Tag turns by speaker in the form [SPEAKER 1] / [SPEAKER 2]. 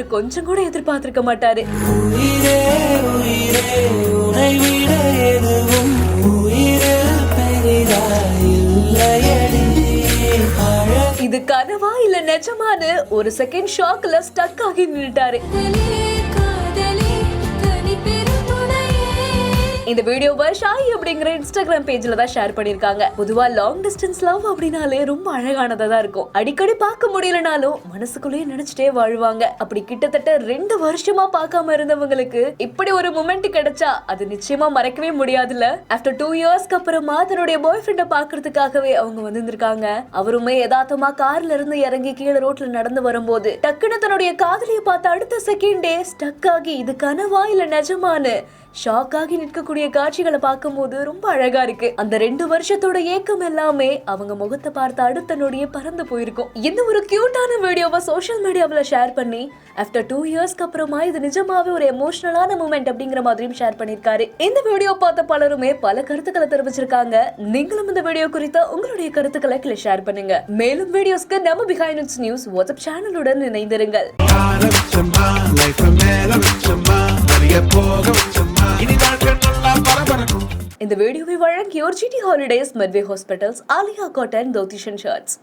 [SPEAKER 1] அவர் கொஞ்சம் கூட எதிர்பார்த்திருக்க மாட்டாரு. இது கனவா இல்ல நிஜமானு ஒரு செகண்ட் ஷாக்ல ஸ்டக் ஆகி நின்னுட்டாரு. இந்த வீடியோவை ஷாய் அப்படிங்கிற இன்ஸ்டாகிராம் பேஜ்ல தான் ஷேர் பண்ணிருக்காங்க. பொதுவா லாங் டிஸ்டன்ஸ் லவ் அப்படின்னாலே ரொம்ப அழகானதா தான் இருக்கும். அடிக்கடி பார்க்க முடியலனாலும் மனசுக்குள்ளேயே நினைச்சிட்டே வாழ்வாங்க. அப்படி கிட்டத்தட்ட 2 வருஷமா பார்க்காம இருந்தவங்களுக்கு இப்படி ஒரு மொமெண்ட் கிடைச்சா அது நிச்சயமா மறக்கவே முடியாதுல்ல. ஆஃப்டர் 2 இயர்ஸ்க்கு அப்புறமா தன்னுடைய பாய் ஃப்ரெண்ட பாக்குறதுக்காகவே அவங்க வந்திருக்காங்க. அவருமே யதார்த்தமா கார்ல இருந்து இறங்கி கீழே ரோட்ல நடந்து வரும்போது டக்குன்னு தன்னுடைய காதலியை பார்த்து அடுத்த செகண்டே ஸ்டக் ஆகி இது கனவா இல்ல நிஜமானு ஷாக் ஆகி நிற்கக்கூடிய காட்சிகளை பார்க்கும்போது ரொம்ப அழகா இருக்கு. அந்த 2 வருஷத்தோட ஏக்கம் எல்லாமே அவங்க முகத்தை பார்த்து அடுத்த நொடியே பறந்து போயிருக்கும். இந்த ஒரு கியூட்டான வீடியோவை சோஷியல் மீடியாவில் ஷேர் பண்ணி ஆஃப்டர் 2 இயர்ஸ்க்கு அப்புறமா இது நிஜமாவே ஒரு எமோஷனலான மூமெண்ட் அப்படிங்கிற மாதிரியும் ஷேர் பண்ணிருக்காரு. இந்த வீடியோ பார்த்த பலருமே பல கருத்துக்களை தெரிவிச்சிருக்காங்க. நீங்களும் இந்த வீடியோ குறித்த உங்களுடைய கருத்துக்களை கீழே ஷேர் பண்ணுங்க. மேலும் வீடியோஸ்க்கு நம்ம பிஹைண்ட் இட்ஸ் நியூஸ் வாட்ஸ்அப் சேனலுடன் இணைந்திருங்கள். இந்த வீடியோவை வழங்கியோர் GT Holidays, Medway Hospitals, Alia Cotton, Dhotish and Shirts.